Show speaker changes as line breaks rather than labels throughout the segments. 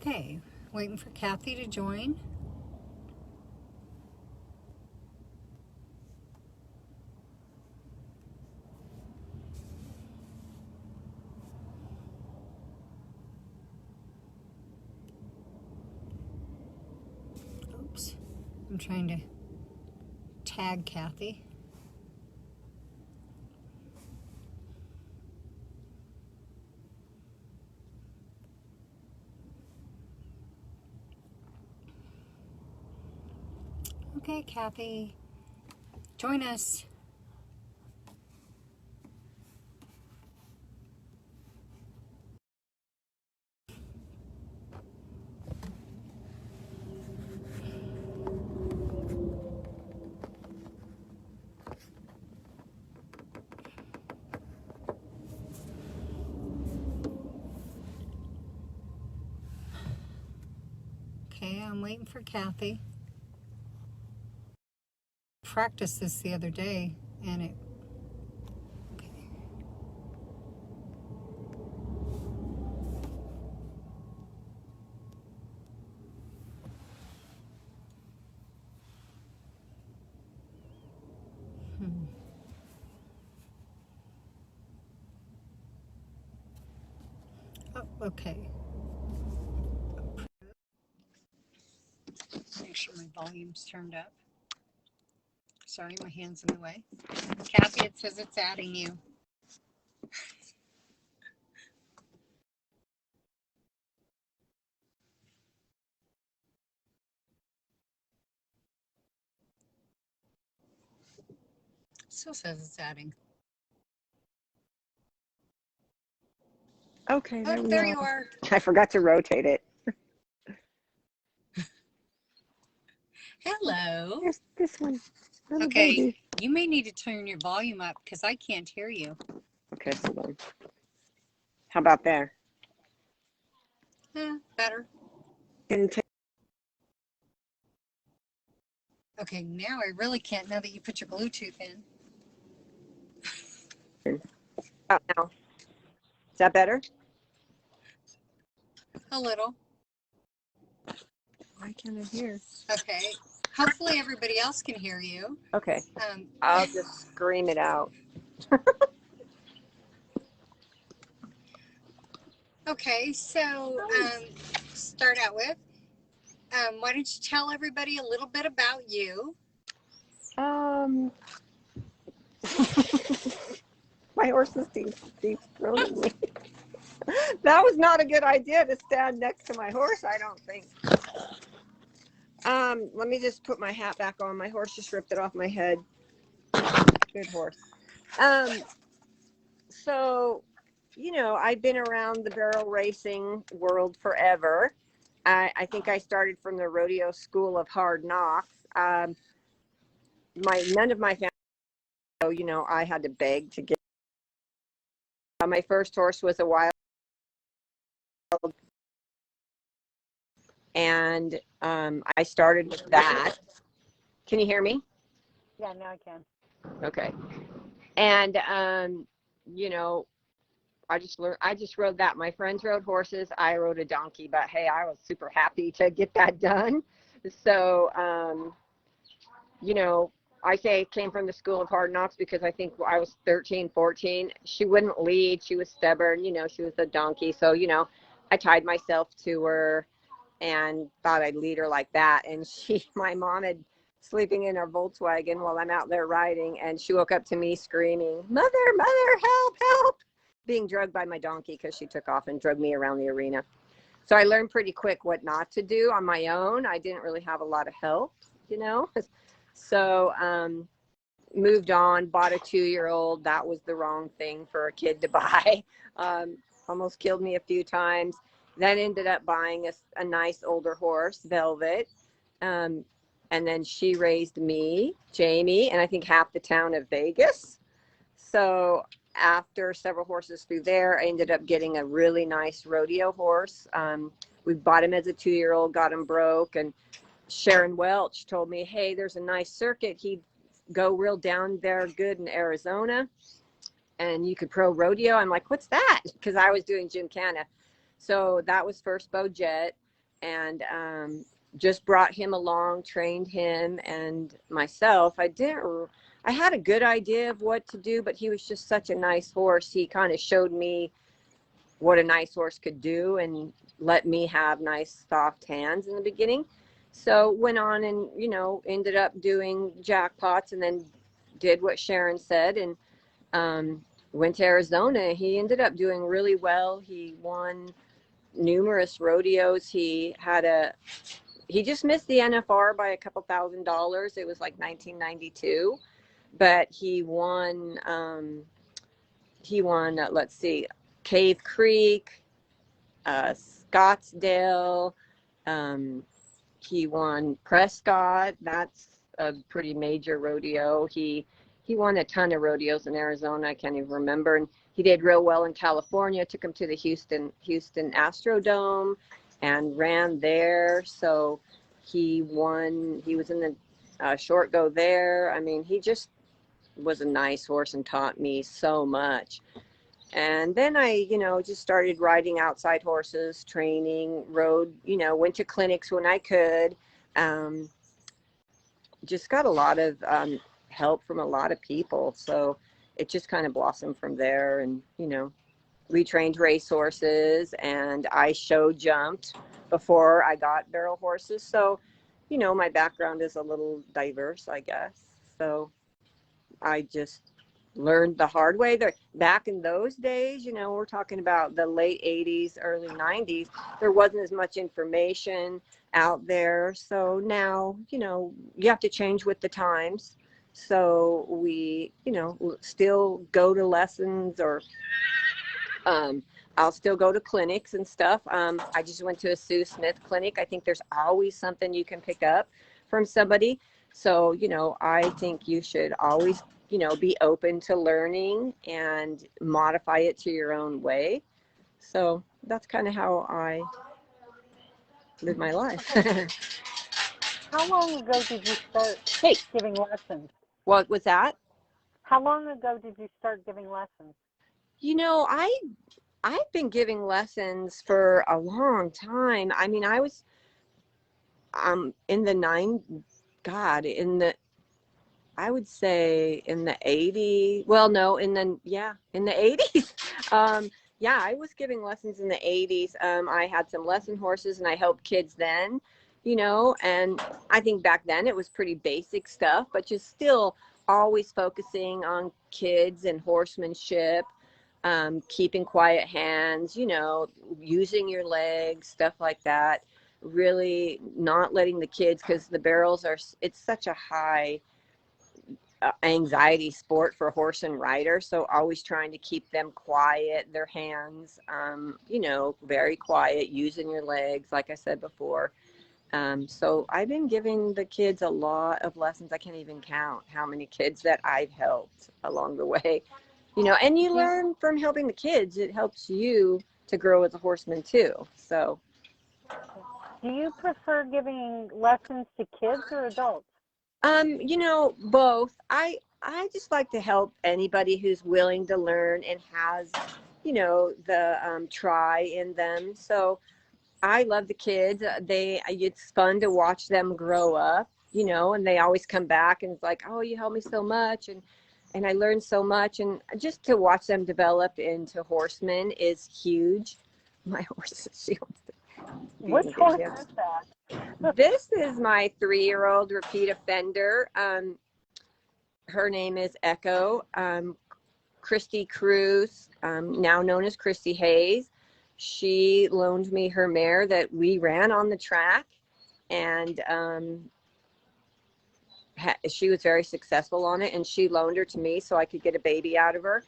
Okay, waiting for Kathy to join. Oops, I'm trying to tag Kathy. Okay, Kathy, join us. Okay, I'm waiting for Kathy. Practiced this the other day, and it. Okay. Oh, okay. Make sure my volume's turned up. Sorry, my hand's in the way. Kathy, it says it's adding you. Still says it's adding.
Okay,
there you are.
I forgot to rotate it.
Hello.
There's this one. Little
Okay,
baby.
you may need to turn your volume up because I can't hear you.
Okay, hold on. How about there?
Better.
Didn't take.
Okay, now I really can't now that you put your Bluetooth in.
Oh, now. Is that better?
A little.
Why can't I hear?
Okay. Hopefully everybody else can hear you.
Okay. I'll just scream it out.
Okay, so start out with, why don't you tell everybody a little bit about you?
My horse is deep throating me. That was not a good idea to stand next to my horse, I don't think. Let me just put my hat back on. My horse just ripped it off my head. Good horse. So, I've been around the barrel racing world forever. I think I started from the rodeo school of hard knocks. None of my family, I had to beg to get. My first horse was a wild, and I started with that. Can you hear me?
Yeah, now I can.
Okay. And I just rode that. My friends rode horses. I rode a donkey, but hey, I was super happy to get that done. So, I say it came from the school of hard knocks because I think I was 13, 14. She wouldn't lead. She was stubborn. She was a donkey. So, I tied myself to her and thought I'd lead her like that. And my mom had sleeping in her Volkswagen while I'm out there riding. And she woke up to me screaming, "Mother, mother, help, help," being drugged by my donkey because she took off and drugged me around the arena. So I learned pretty quick what not to do on my own. I didn't really have a lot of help, So moved on, bought a 2-year-old. That was the wrong thing for a kid to buy. Almost killed me a few times. Then ended up buying a nice older horse, Velvet. And then she raised me, Jamie, and I think half the town of Vegas. So after several horses through there, I ended up getting a really nice rodeo horse. We bought him as a 2-year-old, got him broke, and Sharon Welch told me, hey, there's a nice circuit. He'd go real down there good in Arizona, and you could pro rodeo. I'm like, what's that? Because I was doing Gymkhana. So that was First Bow Jet. and just brought him along, trained him and myself. I had a good idea of what to do, but he was just such a nice horse. He kind of showed me what a nice horse could do and let me have nice soft hands in the beginning. So went on and, ended up doing jackpots, and then did what Sharon said, and went to Arizona. He ended up doing really well. He won numerous rodeos. He just missed the NFR by a couple $1,000s. It was like 1992, but let's see, Cave Creek, Scottsdale. He won Prescott. That's a pretty major rodeo. He won a ton of rodeos in Arizona. I can't even remember. And he did real well in California. Took him to the Houston Astrodome and ran there. So he won. He was in the short go there. I mean, he just was a nice horse and taught me so much. And then I, just started riding outside horses, training, went to clinics when I could. Just got a lot of help from a lot of people. So it just kind of blossomed from there. And, we trained race horses, and I show jumped before I got barrel horses. So, my background is a little diverse, I guess. So I just learned the hard way. There, back in those days, we're talking about the late 80s, early 90s, there wasn't as much information out there. So now, you have to change with the times. So we, still go to lessons, or I'll still go to clinics and stuff. I just went to a Sue Smith clinic. I think there's always something you can pick up from somebody. So, I think you should always be open to learning and modify it to your own way. So that's kind of how I live my life.
How long ago did you start giving lessons?
What was that?
How long ago did you start giving lessons?
I've been giving lessons for a long time. I mean, I was in the I would say in the 80s. Well, no, in the 80s. I was giving lessons in the 80s. I had some lesson horses, and I helped kids then, and I think back then it was pretty basic stuff, but just still always focusing on kids and horsemanship, keeping quiet hands, using your legs, stuff like that. Really not letting the kids, because the barrels it's such a high anxiety sport for horse and rider. So always trying to keep them quiet, their hands, very quiet, using your legs, like I said before. So I've been giving the kids a lot of lessons. I can't even count how many kids that I've helped along the way, and you learn from helping the kids. It helps you to grow as a horseman too. So.
Do you prefer giving lessons to kids or adults?
Both. I just like to help anybody who's willing to learn and has, the try in them. So I love the kids. It's fun to watch them grow up, and they always come back and it's like, oh, you helped me so much, and I learned so much, and just to watch them develop into horsemen is huge. My horse, she wants to.
Which horse is that?
This is my 3-year-old repeat offender. Her name is Echo. Christy Cruz, now known as Christy Hayes. She loaned me her mare that we ran on the track, and she was very successful on it, and she loaned her to me so I could get a baby out of her.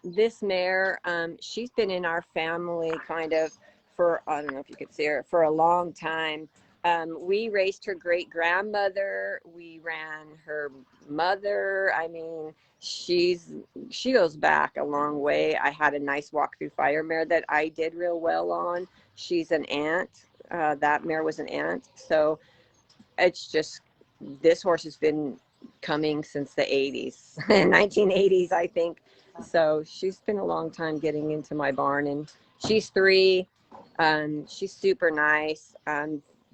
This mare, she's been in our family kind of for, I don't know if you could see her, for a long time. We raced her great grandmother. We ran her mother. I mean, she goes back a long way. I had a nice walk-through fire mare that I did real well on. She's an aunt. That mare was an aunt. So it's just, this horse has been coming since the 80s, 1980s, I think. So she's been a long time getting into my barn, and she's 3. She's super nice.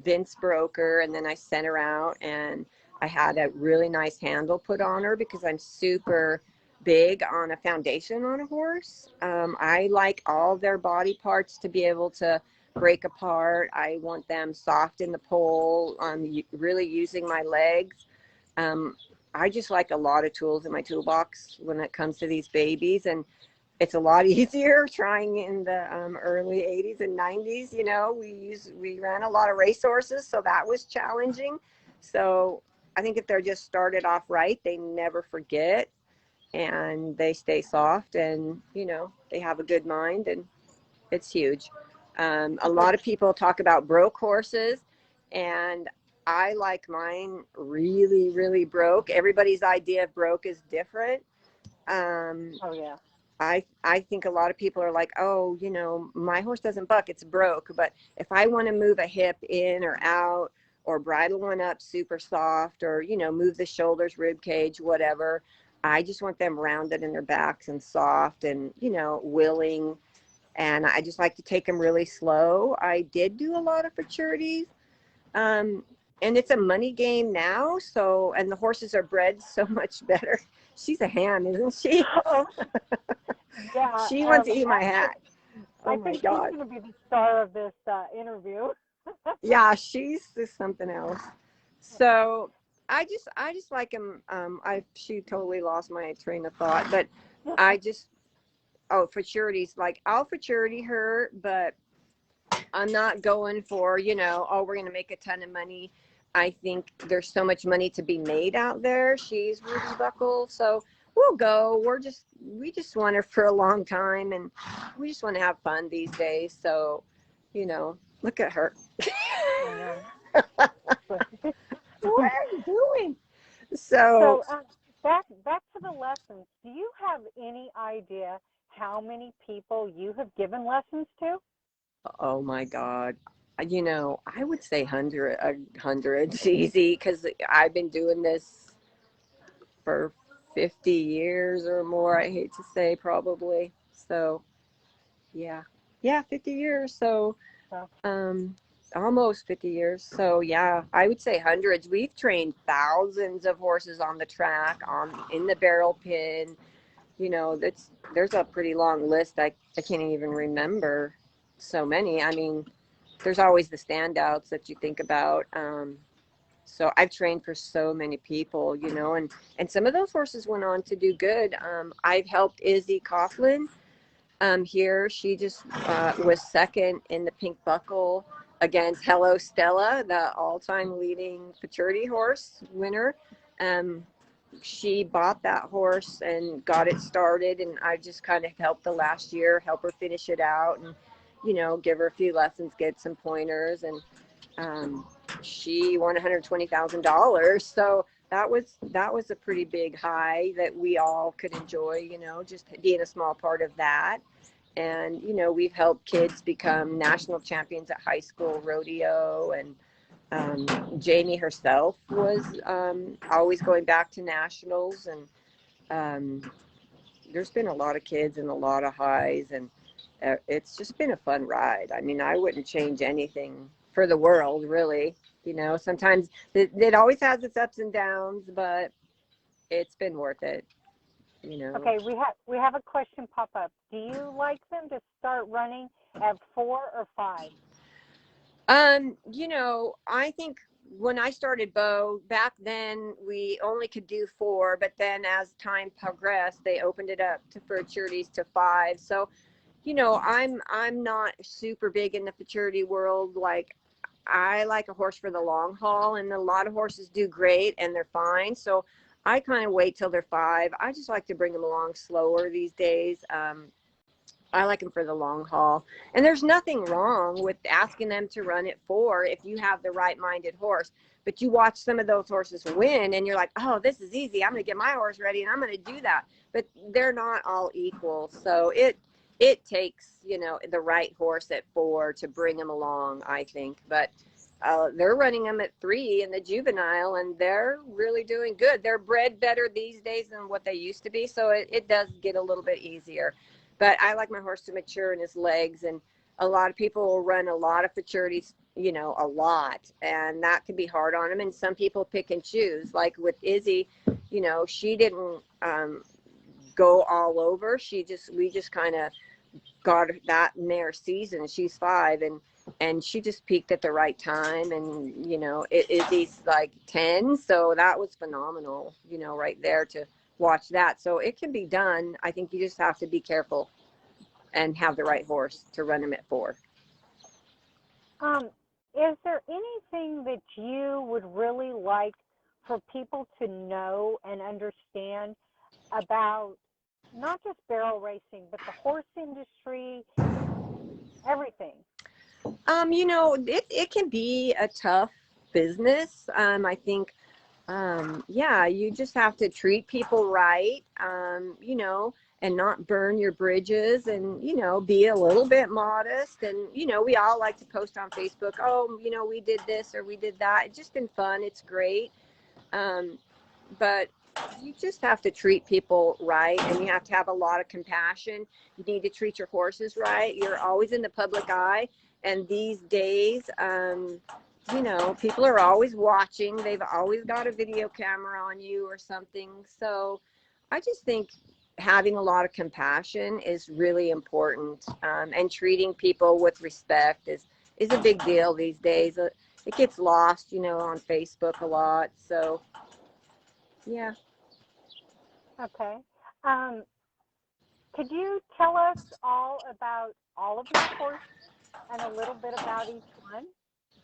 Vince broke her, and then I sent her out, and I had a really nice handle put on her because I'm super big on a foundation on a horse. I like all their body parts to be able to break apart. I want them soft in the pole, really using my legs. I just like a lot of tools in my toolbox when it comes to these babies, and it's a lot easier trying in the early 80s and 90s. You know, we ran a lot of racehorses, so that was challenging. So I think if they're just started off right, they never forget, and they stay soft, and you know, they have a good mind, and it's huge. A lot of people talk about broke horses, and I like mine really, really broke. Everybody's idea of broke is different.
Oh yeah.
I think a lot of people are like, oh, you know, my horse doesn't buck, it's broke. But if I want to move a hip in or out, or bridle one up super soft, or, you know, move the shoulders, rib cage, whatever, I just want them rounded in their backs and soft and, you know, willing. And I just like to take them really slow. I did do a lot of futurities. Um, and it's a money game now. So, and the horses are bred so much better. She's a ham, isn't she?
Oh, yeah.
She wants to eat my
Actually,
hat.
I
Oh my
think she's
God.
going to be the star of this interview.
Yeah, she's just something else. So I just like him. She totally lost my train of thought, but I just, oh, futurities, like I'll futurity her, but I'm not going for, you know, oh, we're going to make a ton of money. I think there's so much money to be made out there. She's Ruby Buckle. So we'll go. We just want her for a long time, and we just want to have fun these days. So, you know, look at her.
I know.
What are you doing?
So
So,
back to the lessons. Do you have any idea how many people you have given lessons to?
oh my God. You know, I would say hundreds easy, because I've been doing this for 50 years or more. I hate to say, probably. So, yeah. Yeah, 50 years. So,
So,
um, almost 50 years. So, yeah, I would say hundreds. We've trained thousands of horses on the track, in the barrel pin. You know, there's a pretty long list. I can't even remember so many. I mean, there's always the standouts that you think about. So I've trained for so many people, you know, and some of those horses went on to do good. I've helped Izzy Coughlin here. She just was second in the Pink Buckle against Hello Stella, the all-time leading futurity horse winner. Um, she bought that horse and got it started, and I just kind of helped the last year help her finish it out, and you know, give her a few lessons, get some pointers, and um, she won $120,000. So that was a pretty big high that we all could enjoy, you know, just being a small part of that. And you know, we've helped kids become national champions at high school rodeo, and Jamie herself was always going back to nationals, and there's been a lot of kids and a lot of highs, and it's just been a fun ride. I mean, I wouldn't change anything for the world, really. You know, sometimes it always has its ups and downs, but it's been worth it, you know.
okay, we have a question pop up. Do you like them to start running at 4 or 5?
You know, I think when I started Bo back then, we only could do 4, but then as time progressed, they opened it up to futurities to 5. So, you know, I'm not super big in the futurity world. Like, I like a horse for the long haul, and a lot of horses do great and they're fine. So I kind of wait till they're 5. I just like to bring them along slower these days. I like them for the long haul. And there's nothing wrong with asking them to run at 4 if you have the right minded horse. But you watch some of those horses win and you're like, oh, this is easy. I'm going to get my horse ready and I'm going to do that. But they're not all equal. So it takes, you know, the right horse at 4 to bring them along, I think. But they're running them at 3 in the juvenile, and they're really doing good. They're bred better these days than what they used to be. So it does get a little bit easier. But I like my horse to mature in his legs, and a lot of people will run a lot of futurities, you know, a lot, and that can be hard on them. And some people pick and choose. Like with Izzy, you know, she didn't go all over. We just kind of got that mare season. She's 5, and she just peaked at the right time. And you know, Izzy's like 10, so that was phenomenal, you know, right there to watch that. So it can be done. I think you just have to be careful and have the right horse to run him at 4.
Is there anything that you would really like for people to know and understand about not just barrel racing, but the horse industry, everything?
You know, it can be a tough business. I think, yeah, you just have to treat people right, you know, and not burn your bridges, and, you know, be a little bit modest. And, you know, we all like to post on Facebook, oh, you know, we did this or we did that. It's just been fun. It's great. But you just have to treat people right, and you have to have a lot of compassion. You need to treat your horses right. You're always in the public eye. And these days, you know, people are always watching. They've always got a video camera on you or something. So I just think having a lot of compassion is really important, and treating people with respect is a big deal these days. It gets lost, you know, on Facebook a lot. So, yeah.
Okay. Could you tell us all about all of your horses and a little bit about each one?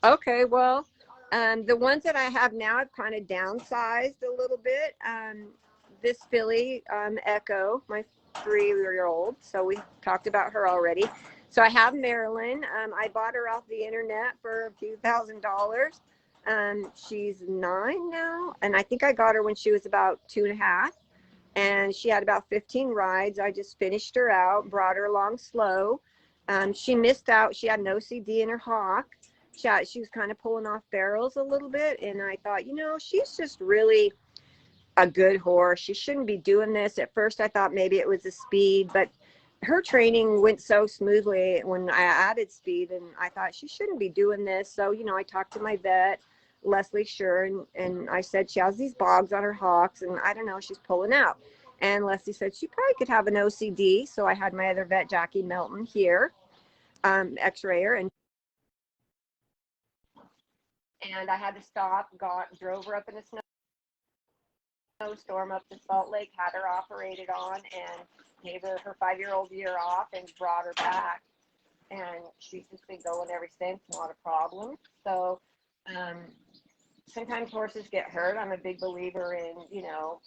Okay, well, the ones that I have now, I've kind of downsized a little bit. This filly, Echo, my 3-year-old, so we talked about her already. So I have Marilyn. I bought her off the internet for a few $1,000s. She's 9 now, and I think I got her when she was about 2.5. And she had about 15 rides. I just finished her out, brought her along slow. She missed out. She had an OCD in her hock. She was kind of pulling off barrels a little bit. And I thought, you know, she's just really a good horse. She shouldn't be doing this. At first, I thought maybe it was the speed, but her training went so smoothly when I added speed, and I thought she shouldn't be doing this. So, you know, I talked to my vet, Leslie Sure, and I said she has these bogs on her hocks, and I don't know, she's pulling out. And Leslie said she probably could have an OCD. So I had my other vet, Jackie Melton, here, x-rayer, and I had to stop, drove her up in a snowstorm up to Salt Lake, had her operated on, and gave her her 5-year-old year off and brought her back. And she's just been going ever since, not a problem. So sometimes horses get hurt. I'm a big believer in, you know,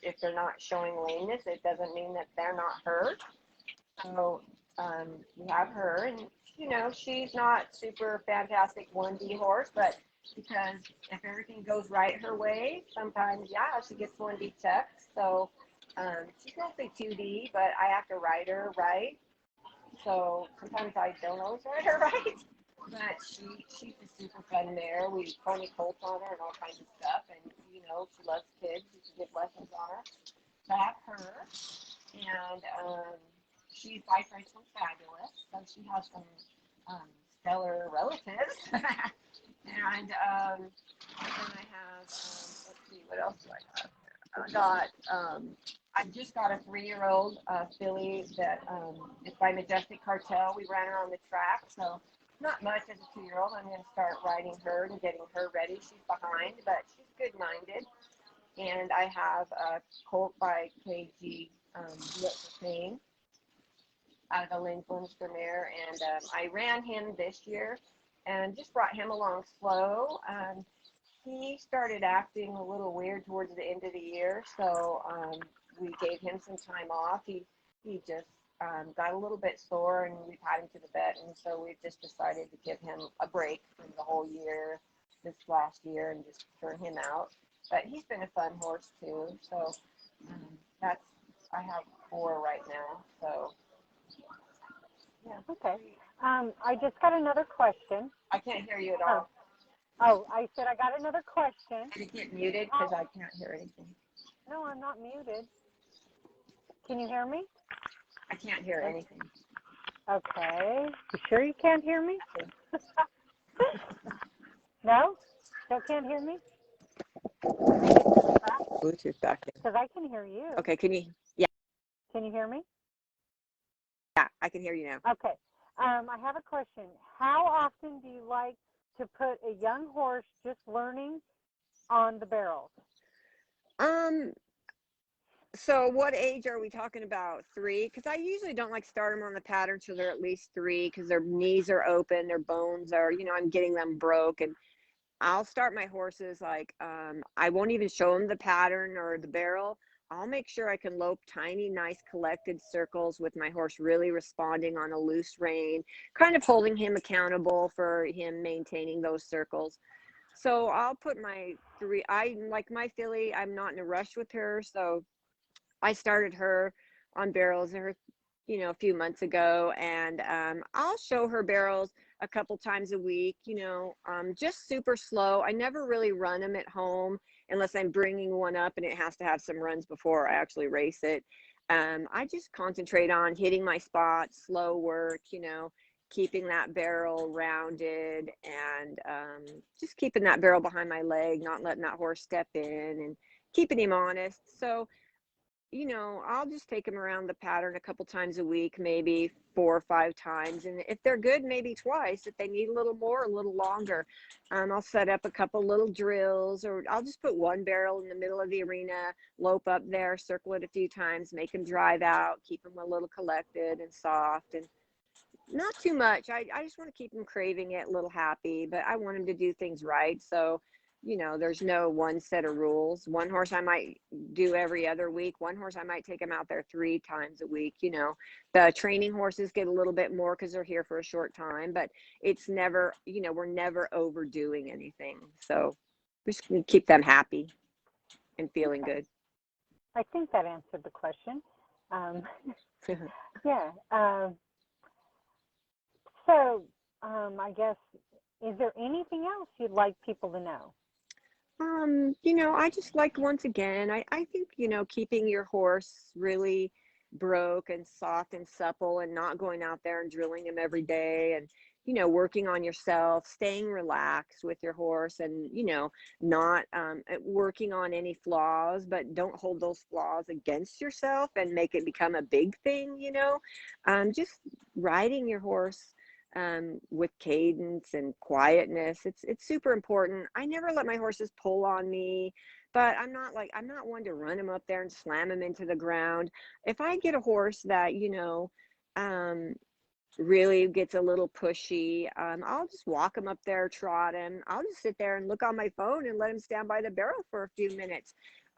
if they're not showing lameness, it doesn't mean that they're not hurt. So we have her, and, you know, she's not super fantastic 1D horse, but because if everything goes right her way, sometimes, yeah, she gets 1D checks. So she's mostly 2D, but I have to ride her right. So sometimes I don't always ride her right. But she's a super fun mare. We pony colts on her and all kinds of stuff. And, you know, she loves kids. You can get lessons on her. So I have her. And she's by Frenchman Fabulous. So she has some stellar relatives. And then I have, let's see, what else do I have? I just got a 3-year-old filly that is by Majestic Cartel. We ran her on the track, so not much as a 2-year-old. I'm going to start riding her and getting her ready. She's behind, but she's good-minded. And I have a colt by KG, Fame, out of the Lindslinster mare, and I ran him this year and just brought him along slow. He started acting a little weird towards the end of the year, so we gave him some time off. He just got a little bit sore, and we've had him to the vet, and so we've just decided to give him a break for the whole year this last year and just turn him out. But he's been a fun horse too, so I have 4 right now. So yeah.
Okay. I just got another question.
I can't hear you at all.
Oh, I said I got another question.
Did it get muted? Because I can't hear anything.
No, I'm not muted. Can you hear me?
I can't hear anything.
Okay. You sure you can't hear me? No? Still can't hear me?
Bluetooth back there.
Because I can hear you.
Okay, can you? Yeah,
Can you hear me?
I can hear you now.
Okay. I have a question. How often do you like to put a young horse just learning on the barrels?
Um, so what age are we talking about? 3? Because I usually don't like start them on the pattern till they're at least 3, because their knees are open, their bones are, I'm getting them broke. And I'll start my horses like, I won't even show them the pattern or the barrel. I'll make sure I can lope tiny, nice collected circles with my horse really responding on a loose rein, kind of holding him accountable for him maintaining those circles. So I'll put my 3, I like my filly, I'm not in a rush with her. So I started her on barrels a few months ago, and I'll show her barrels a couple times a week, just super slow. I never really run them at home unless I'm bringing one up and it has to have some runs before I actually race it. I just concentrate on hitting my spots, slow work, keeping that barrel rounded, and just keeping that barrel behind my leg, not letting that horse step in, and keeping him honest. So I'll just take them around the pattern a couple times a week, maybe 4 or 5 times. And if they're good, maybe twice. If they need a little more, a little longer, I'll set up a couple little drills, or I'll just put one barrel in the middle of the arena, lope up there, circle it a few times, make them drive out, keep them a little collected and soft, and not too much. I just want to keep them craving it, a little happy, but I want them to do things right. So, there's no one set of rules. One horse I might do every other week. One horse I might take them out there 3 times a week. The training horses get a little bit more because they're here for a short time, but it's never, we're never overdoing anything. So we just keep them happy and feeling good.
I think that answered the question. Yeah. So I guess, is there anything else you'd like people to know?
I just like, once again, I think, keeping your horse really broke and soft and supple, and not going out there and drilling him every day, and, working on yourself, staying relaxed with your horse, and, not working on any flaws, but don't hold those flaws against yourself and make it become a big thing, just riding your horse with cadence and quietness. It's super important. I never let my horses pull on me, but I'm not one to run them up there and slam them into the ground. If I get a horse that, um, really gets a little pushy, I'll just walk him up there, trot him. I'll just sit there and look on my phone and let him stand by the barrel for a few minutes.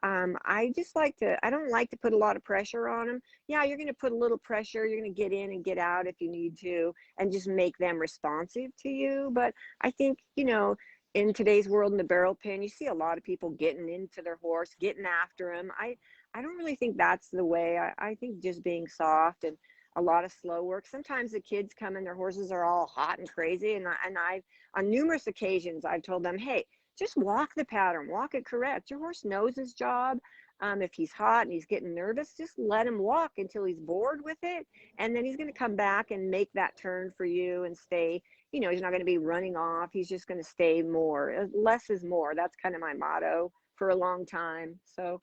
I don't like to put a lot of pressure on them. Yeah, you're going to put a little pressure. You're going to get in and get out if you need to, and just make them responsive to you. But I think, in today's world in the barrel pen, you see a lot of people getting into their horse, getting after him. I don't really think that's the way. I think just being soft and a lot of slow work. Sometimes the kids come and their horses are all hot and crazy. And I on numerous occasions, I've told them, hey, just walk the pattern, walk it correct. Your horse knows his job. If he's hot and he's getting nervous, just let him walk until he's bored with it. And then he's going to come back and make that turn for you and stay. He's not going to be running off. He's just going to stay more. Less is more. That's kind of my motto for a long time. So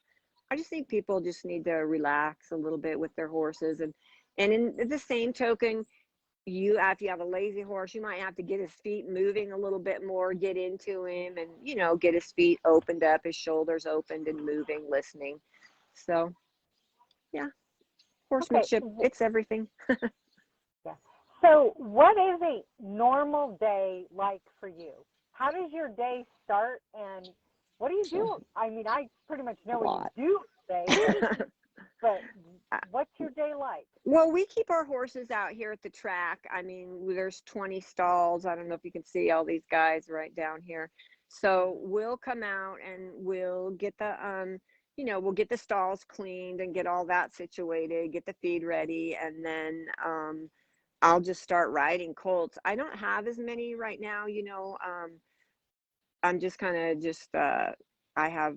I just think people just need to relax a little bit with their horses. And in the same token, if you have a lazy horse, you might have to get his feet moving a little bit more, get into him, and get his feet opened up, his shoulders opened and moving, listening. So yeah, horsemanship,
Okay.
it's everything.
Yeah. So what is a normal day like for you? How does your day start, and what do you do? I mean, I pretty much know what you do today, but what's your day like?
Well, we keep our horses out here at the track. I mean, there's 20 stalls. I don't know if you can see all these guys right down here. So we'll come out and we'll get we'll get the stalls cleaned and get all that situated, get the feed ready, and then I'll just start riding colts. I don't have as many right now, I'm just kind of I have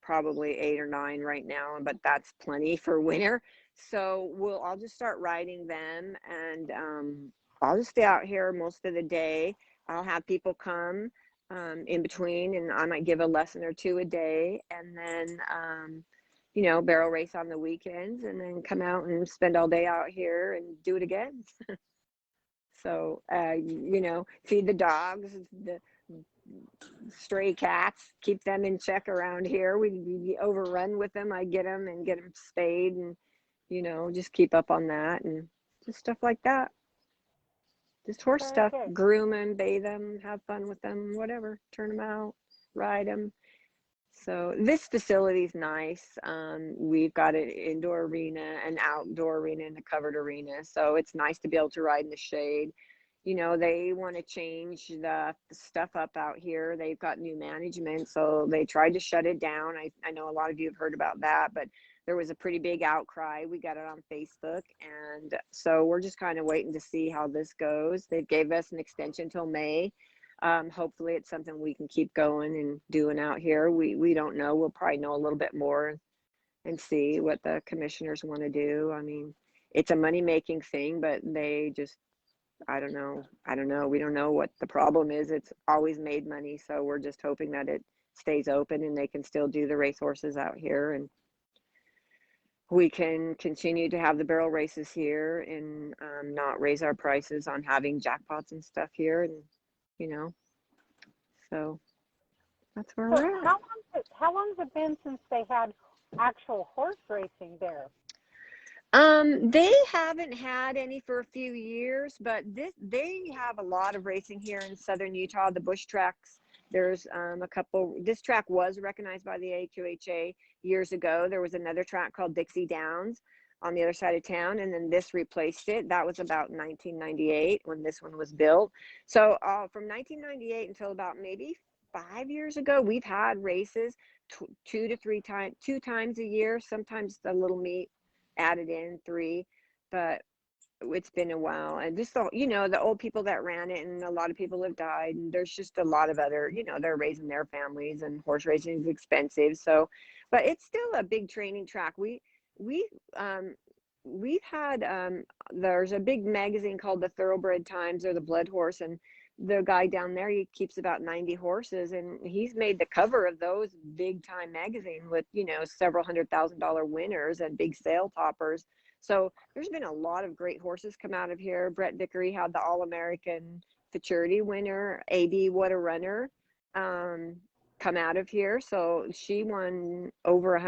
probably 8 or 9 right now, but that's plenty for winter. So I'll just start riding them, and I'll just stay out here most of the day. I'll have people come in between, and I might give a lesson or two a day, and then barrel race on the weekends, and then come out and spend all day out here and do it again. So feed the dogs, the stray cats, keep them in check around here. We overrun with them. I get them and get them spayed, and just keep up on that, and just stuff like that. Just horse
Very
stuff.
good.
Groom them, bathe them, have fun with them, whatever. Turn them out, ride them. So this facility is nice. We've got an indoor arena, an outdoor arena, and a covered arena. So it's nice to be able to ride in the shade. They want to change the stuff up out here. They've got new management, so they tried to shut it down. I know a lot of you have heard about that, but there was a pretty big outcry. We got it on Facebook, and so we're just kind of waiting to see how this goes. They gave us an extension till May. Hopefully it's something we can keep going and doing out here. We don't know. We'll probably know a little bit more and see what the commissioners want to do. I mean, it's a money-making thing, but they just, I don't know. We don't know what the problem is. It's always made money, so we're just hoping that it stays open and they can still do the racehorses out here, and we can continue to have the barrel races here, and not raise our prices on having jackpots and stuff here, and so that's where
So
we're at.
how long has it been since they had actual horse racing there?
They haven't had any for a few years, but they have a lot of racing here in southern Utah, the bush tracks. There's a couple. This track was recognized by the AQHA years ago. There was another track called Dixie Downs on the other side of town, and then this replaced it. That was about 1998 when this one was built. So from 1998 until about maybe 5 years ago, we've had races 2 times a year, sometimes a little meet added in 3, but it's been a while. And just the old people that ran it, and a lot of people have died, and there's just a lot of other, they're raising their families, and horse racing is expensive. So, but it's still a big training track. We've had there's a big magazine called the Thoroughbred Times, or the Blood Horse, and the guy down there, he keeps about 90 horses, and he's made the cover of those big time magazine with several $100,000 winners and big sale toppers. So there's been a lot of great horses come out of here. Brett Vickery had the All-American Futurity winner, AB What a Runner, come out of here. So she won over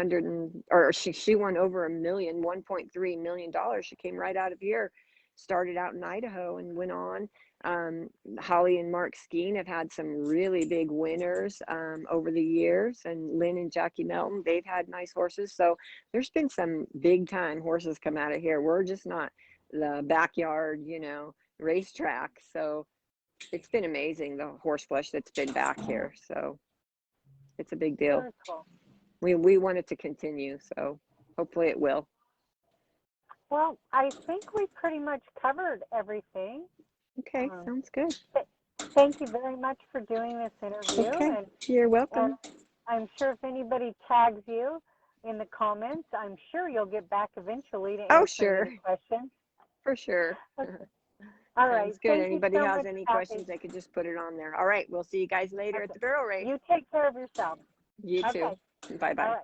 she won over $1.3 million. She came right out of here, started out in Idaho and went on. Holly and Mark Skeen have had some really big winners over the years, and Lynn and Jackie Melton, they've had nice horses. So there's been some big time horses come out of here. We're just not the backyard, racetrack. So it's been amazing, the horse flesh that's been back here. So it's a big deal.
Very cool.
We want it to continue, so hopefully it will.
Well, I think we pretty much covered everything.
Okay, sounds good.
Thank you very much for doing this interview.
Okay,
and
you're welcome.
I'm sure if anybody tags you in the comments, I'm sure you'll get back eventually to answer any questions.
For sure.
All right.
Sounds good.
Thank
Anybody
you so
has
much,
any
Kathy.
questions, they could just put it on there. All right, we'll see you guys later at the barrel race.
You take care of yourself.
You too.
Okay.
Bye-bye.
All right.